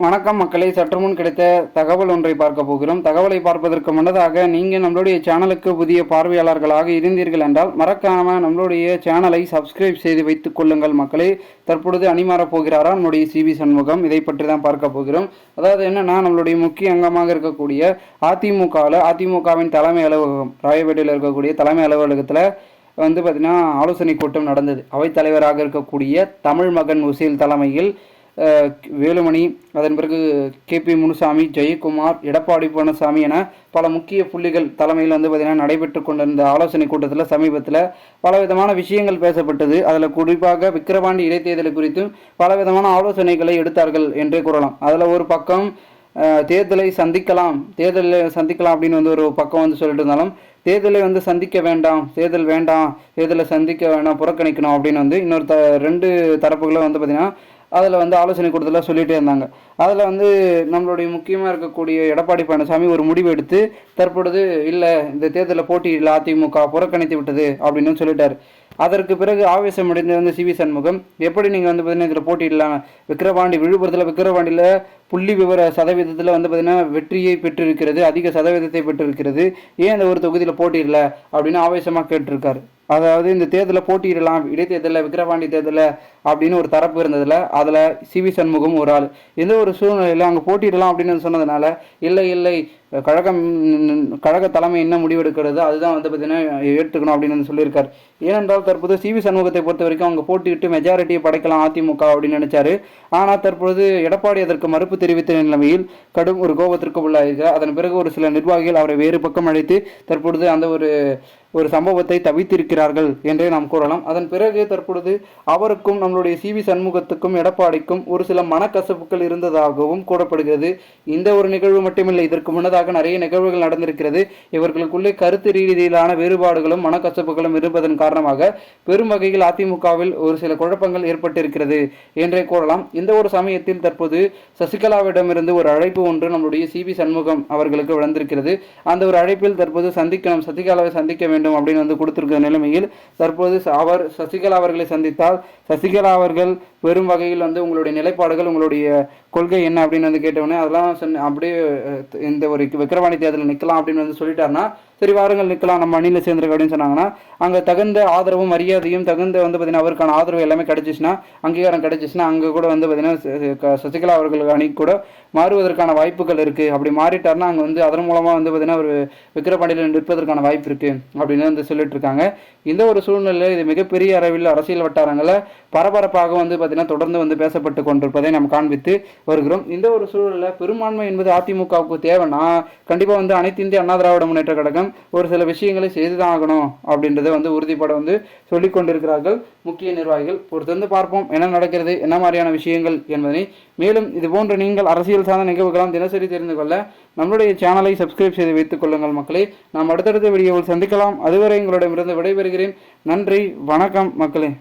வணக்கம் மக்களே, சற்று முன் கிடைத்த தகவல் ஒன்றை பார்க்க போகிறோம். தகவலை பார்ப்பதற்கு முன்னதாக நீங்கள் நம்மளுடைய சேனலுக்கு புதிய பார்வையாளர்களாக இருந்தீர்கள் என்றால் மறக்காமல் நம்மளுடைய சேனலை சப்ஸ்கிரைப் செய்து வைத்துக் கொள்ளுங்கள் மக்களே. தற்பொழுது அணிமாறப் போகிறாரா நம்மளுடைய சிவி சண்முகம், இதை பற்றி தான் பார்க்க போகிறோம். அதாவது என்னன்னா, நம்மளுடைய முக்கிய அங்கமாக இருக்கக்கூடிய அதிமுகவின் தலைமை அலுவலகம் ராயப்பேட்டையில் இருக்கக்கூடிய தலைமை அலுவலகத்தில் பார்த்திங்கன்னா ஆலோசனை கூட்டம் நடந்தது. அவைத்தலைவராக இருக்கக்கூடிய தமிழ் மகன் உசேல் தலைமையில் வேலுமணி, அதன் பிறகு KP முனுசாமி, ஜெயக்குமார், எடப்பாடி பழனிசாமி என பல முக்கிய புள்ளிகள் தலைமையில் பார்த்திங்கன்னா நடைபெற்று கொண்டிருந்த ஆலோசனை கூட்டத்தில் சமீபத்தில் பலவிதமான விஷயங்கள் பேசப்பட்டது. அதில் குறிப்பாக விக்கிரவாண்டி இடைத்தேர்தல் குறித்தும் பலவிதமான ஆலோசனைகளை எடுத்தார்கள் என்றே கூறலாம். அதில் ஒரு பக்கம் தேர்தலை சந்திக்கலாம் அப்படின்னு ஒரு பக்கம் சொல்லிட்டு இருந்தாலும், தேர்தலை சந்திக்க வேண்டாம், தேர்தலை சந்திக்க வேண்டாம், புறக்கணிக்கணும் அப்படின்னு இன்னொரு ரெண்டு தரப்புகளும் பார்த்திங்கன்னா அதில் ஆலோசனை கூட்டத்தில் சொல்லிகிட்டே இருந்தாங்க. அதில் நம்மளுடைய முக்கியமாக இருக்கக்கூடிய எடப்பாடி பழனிசாமி ஒரு முடிவு எடுத்து தற்பொழுது இல்லை, இந்த தேர்தலில் போட்டியிடல, அதிமுக புறக்கணித்து விட்டது அப்படின்னு சொல்லிட்டார். அதற்கு பிறகு ஆவேசம் அடைந்த சிவி சண்முகம், எப்படி நீங்கள் பார்த்தீங்கன்னா இதில் போட்டியிடலாம், விக்கிரவாண்டியில் புள்ளி விவர சதவீதத்தில் பார்த்தீங்கன்னா வெற்றியை பெற்றிருக்கிறது, அதிக சதவீதத்தை பெற்றிருக்கிறது, ஏன் அந்த ஒரு தொகுதியில் போட்டியிடல அப்படின்னு ஆவேசமாக கேட்டிருக்காரு. அதாவது இந்த தேர்தலில் போட்டியிடலாம், இடைத்தேர்தலில் விக்கிரவாண்டி தேர்தலில் அப்படின்னு ஒரு தரப்பு இருந்ததில் அதில் சிவி சண்முகம் ஒரு ஆள். எந்த ஒரு சூழ்நிலையில் அங்கே போட்டியிடலாம் அப்படின்னு சொன்னதுனால இல்லை கழக தலைமை என்ன முடிவெடுக்கிறது அதுதான் பார்த்தீங்கன்னா ஏற்றுக்கணும் அப்படின்னு சொல்லியிருக்காரு. ஏனென்றால் தற்போது சிவி சண்முகத்தை பொறுத்த வரைக்கும் அவங்க போட்டியிட்டு மெஜாரிட்டியை படைக்கலாம் அதிமுக அப்படின்னு நினைச்சாரு. ஆனால் தற்பொழுது எடப்பாடி அதற்கு மறுப்பு தெரிவித்த நிலைமையில் கடும் ஒரு கோபத்திற்கு உள்ளாயிருக்கிறார். அதன் பிறகு ஒரு சில நிர்வாகிகள் அவரை வேறு பக்கம் அழைத்து தற்பொழுது அந்த ஒரு சம்பவத்தை தவித்திருக்கிறார்கள் என்றே நாம் கூறலாம். அதன் பிறகு தற்பொழுது அவருக்கும் நம்மளுடைய சிவி சண்முகத்துக்கும் எடப்பாடிக்கும் ஒரு சில மனக்கசப்புகள் இருந்ததாகவும் கூறப்படுகிறது. இந்த ஒரு நிகழ்வு மட்டுமில்லை, இதற்கு முன்னதாக நிறைய நிகழ்வுகள் நடந்திருக்கிறது. இவர்களுக்குள்ளே கருத்து ரீதியிலான வேறுபாடுகளும் மனக்கசப்புகளும் இருப்பதன் காரணமாக பெரும் வகையில் அதிமுகவில் ஒரு சில குழப்பங்கள் ஏற்பட்டிருக்கிறது என்றே கூறலாம். இந்த ஒரு சமயத்தில் தற்போது சசிகலாவிடமிருந்து ஒரு அழைப்பு ஒன்று நம்மளுடைய சிவி சண்முகம் அவர்களுக்கு வந்திருக்கிறது. அந்த ஒரு அழைப்பில் தற்போது சசிகலாவை சந்திக்க வேண்டும் அப்படின்னு கொடுத்திருக்கிற நிலைமையில் தற்போது அவர் சசிகலா அவர்களை சந்தித்தால் சசிகலா அவர்கள் பெரும் வகையில் உங்களுடைய நிலைப்பாடுகள், உங்களுடைய கொள்கை என்ன அப்படின்னு கேட்டவுடனே அதெல்லாம் அப்படியே இந்த ஒரு விக்கிரவாணி தேர்தலில் நிற்கலாம் அப்படின்னு சொல்லிட்டாருன்னா, சரி வாருங்கள் நிற்கலாம், நம்ம அணியில் சேர்ந்துருக்கு அப்படின்னு சொன்னாங்கன்னா, அங்கே தகுந்த ஆதரவும் மரியாதையும் தகுந்த பார்த்தீங்கன்னா அவருக்கான ஆதரவு எல்லாமே கிடைச்சிச்சுன்னா, அங்கீகாரம் கிடைச்சிச்சுன்னா, அங்கே கூட பார்த்தீங்கன்னா சசிகலா அவர்கள் அணி கூட மாறுவதற்கான வாய்ப்புகள் இருக்குது. அப்படி மாறிட்டார்னா அங்கே அதன் மூலமாக பார்த்தீங்கன்னா ஒரு விக்கிரவாண்டியில் நிற்பதற்கான வாய்ப்பு இருக்குது அப்படின்னு சொல்லிட்டு இருக்காங்க. இந்த ஒரு சூழ்நிலையில் இது மிகப்பெரிய அளவில் அரசியல் வட்டாரங்களில் பரபரப்பாக பார்த்தீங்கன்னா தொடர்ந்து பேசப்பட்டு கொண்டிருப்பதை நாம் காண்பித்து வருகிறோம். இந்த ஒரு சூழலில் பெரும்பான்மை என்பது அதிமுகவுக்கு தேவைன்னா கண்டிப்பாக அனைத்து இந்திய அண்ணா திராவிட முன்னேற்ற கழகம் ஒரு சில விஷயங்களை செய்துதான் ஆகணும் அப்படின்றத உறுதிப்பட சொல்லிக் கொண்டிருக்கிறார்கள் முக்கிய நிர்வாகிகள். பொறுத்து பார்ப்போம் என்ன நடக்கிறது, என்ன மாதிரியான விஷயங்கள் என்பதனை. மேலும் இது போன்ற நீங்கள் அரசியல் சார்ந்த நிகழ்வுகளாம் தினசரி தெரிந்து கொள்ள நம்மளுடைய சேனலை சப்ஸ்கிரைப் செய்து வைத்துக் கொள்ளுங்கள் மக்களே. நாம் அடுத்தடுத்த வீடியோவில் சந்திக்கலாம். அதுவரை உங்களிடமிருந்து விடைபெறுகிறேன். நன்றி, வணக்கம் மக்களே.